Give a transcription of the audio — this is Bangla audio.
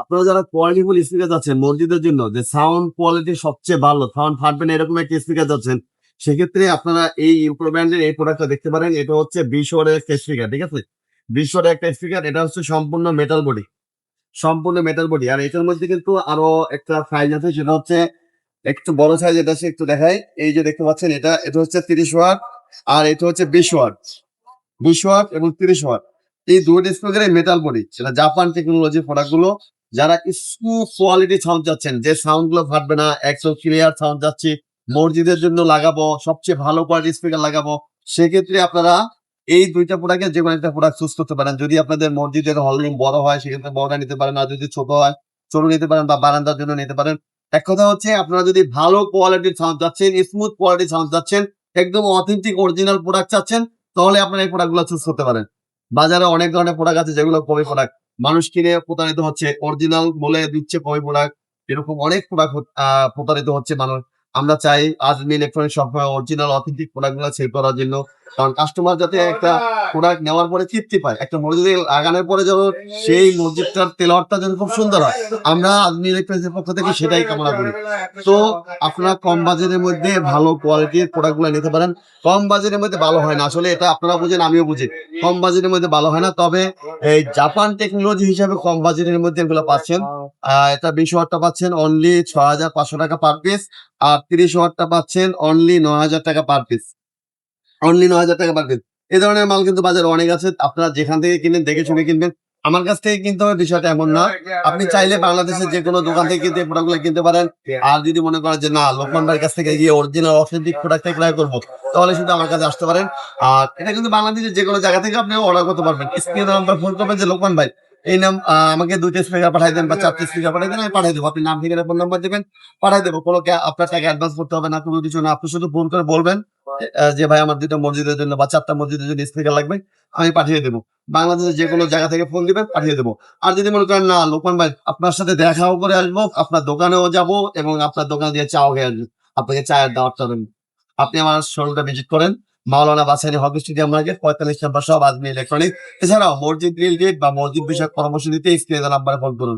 আপনারা যারা কোয়ালিটিফুল স্পিকার যাচ্ছেন মসজিদের জন্য, যে সাউন্ড কোয়ালিটি সবচেয়ে ভালো, সাউন্ড ফাটবে না এরকম একটা স্পিকার যাচ্ছেন, সেক্ষেত্রে আপনারা এই ইউকো ব্র্যান্ডের এই প্রোডাক্টটা দেখতে পারেন। এটা হচ্ছে 20 ওয়াটের একটা স্পিকার, ঠিক আছে? 20 ওয়াটের একটা স্পিকার, এটা হচ্ছে সম্পূর্ণ মেটাল বডি, সম্পূর্ণ মেটাল বডি। আর এটার মধ্যে কিন্তু আরো একটা সাইজ আছে, সেটা হচ্ছে একটু বড় সাইজ। এটা সে একটু দেখাই, এই যে দেখতে পাচ্ছেন, এটা এটা হচ্ছে 30 ওয়াট, আর এটা হচ্ছে 20 ওয়াট। 20 ওয়াট এবং 30 ওয়াট, এই দুটো স্পিকারের মেটাল বডি, সেটা জাপান টেকনোলজির প্রোডাক্ট গুলো। যারা স্মুথ কোয়ালিটি সাউন্ড চাচ্ছেন, যে সাউন্ড গুলো ফাটবে না, একদম ক্লিয়ার সাউন্ড যাচ্ছে, মসজিদের জন্য লাগাবো, সবচেয়ে ভালো কোয়ালিটি স্পিকার লাগাবো, সেক্ষেত্রে আপনারা এই দুইটা প্রোডাক্টের যে কোনো একটা প্রোডাক্ট চুজ করতে পারেন। যদি আপনাদের মসজিদের হল রুম বড় হয়, সেক্ষেত্রে বড়টা নিতে পারেন, আর যদি ছোট হয় ছোট নিতে পারেন, বা বারান্দার জন্য নিতে পারেন। এক কথা হচ্ছে, আপনারা যদি ভালো কোয়ালিটির সাউন্ড চাচ্ছেন, স্মুথ কোয়ালিটির সাউন্ড চাচ্ছেন, একদম অথেন্টিক অরিজিনাল প্রোডাক্ট চাচ্ছেন, তাহলে আপনারা এই প্রোডাক্ট গুলো চুজ করতে পারেন। বাজারে অনেক ধরনের প্রোডাক্ট আছে যেগুলো কপি প্রোডাক্ট, মানুষ কিনে প্রতারিত হচ্ছে, অরিজিনাল বলে দিচ্ছে কপি প্রোডাক্ট, এরকম অনেক প্রোডাক্ট প্রতারিত হচ্ছে মানুষ। আমরা চাই আজমি ইলেকট্রনিক সবসময় অরিজিনাল অথেন্টিক প্রোডাক্ট গুলো সেল করার জন্য, কারণ কাস্টমার যাতে একটা প্রোডাক্ট নেওয়ার পরে তৃপ্তি পায়, একটা মসজিদে লাগানোর পরে যেন সেই মসজিদটার তেলাওয়াতটা যেন খুব সুন্দর হয়, আমরা আজমি ইলেকট্রনিক্সের পক্ষ থেকে সেটাই কামনা করি। তো আপনারা কম বাজেটের মধ্যে ভালো কোয়ালিটির প্রোডাক্ট গুলো নিতে পারেন। কম বাজেটের মধ্যে ভালো হয় না, আসলে এটা আপনারা বুঝেন, আমিও বুঝি, কম বাজেটের মধ্যে ভালো হয় না। তবে এই জাপান টেকনোলজি হিসাবে কম বাজেটের মধ্যে এগুলো পাচ্ছেন। এটা 20 ওয়াটটা পাচ্ছেন অনলি 6,500 টাকা পার পিস, আর 30 ওয়াটটা পাচ্ছেন অনলি 9,000 টাকা পার পিস, অনলি 9,000 টাকা পার পিস। এই ধরনের মাল কিন্তু বাজারে অনেক আছে, আপনারা যেখান থেকে কিনেন দেখে শুনে কিনবেন। আমার কাছ থেকে কিনতে হবে বিষয়টা এমন না, আপনি চাইলে বাংলাদেশের যে কোনো দোকান থেকে কিন্তু এই প্রোডাক্টগুলো কিনতে পারেন। আর যদি মনে করেন যে না, লোকমান ভাইয়ের কাছ থেকে গিয়ে অরিজিনাল অথেন্টিক প্রোডাক্টটা ক্রয় করবো, তাহলে শুধু আমার কাছে আসতে পারেন। আর এটা কিন্তু বাংলাদেশের যে কোনো জায়গা থেকে আপনি অর্ডার করতে পারবেন। স্ক্রিনে নাম্বার ফোন করবেন যে লোকমান ভাই এই নাম, আমাকে 2টা স্পিকার পাঠাই দেন বা 4টা স্পিকার পাঠাই দেন, আমি পাঠাই দেবো। আপনি নাম ঠিকানা ফোন নাম্বার দেবেন, পাঠাই দেবো। কোনো আপনার টাকা অ্যাডভান্স করতে হবে না, কোনো কিছু না। আপনি শুধু ফোন করে বলবেন যে ভাই আমার 2টা মসজিদের জন্য বা 4টা মসজিদের জন্য স্পিকার লাগবে, আমি পাঠিয়ে দেবো। বাংলাদেশের যে কোনো জায়গা থেকে ফোন দিবেন, পাঠিয়ে দেবো। আর যদি মনে করেন না লোকমান ভাই আপনার সাথে দেখাও করে আসবো, আপনার দোকানেও যাবো এবং আপনার দোকান দিয়ে চাও খেয়ে আসবো, আপনাকে চায়ের দাওয়াতটা দেবো, আপনি আমার শোরুমটা ভিজিট করেন। মাওলানা ভাসানী হকি স্টেডিয়াম মার্কেট 45 নম্বর সব আজমি ইলেকট্রনিক। এছাড়াও মসজিদ রিলেটেড বা মসজিদ বিষয়ক পরামর্শ দিতে স্ক্রিনে নাম্বারে ফোন করুন।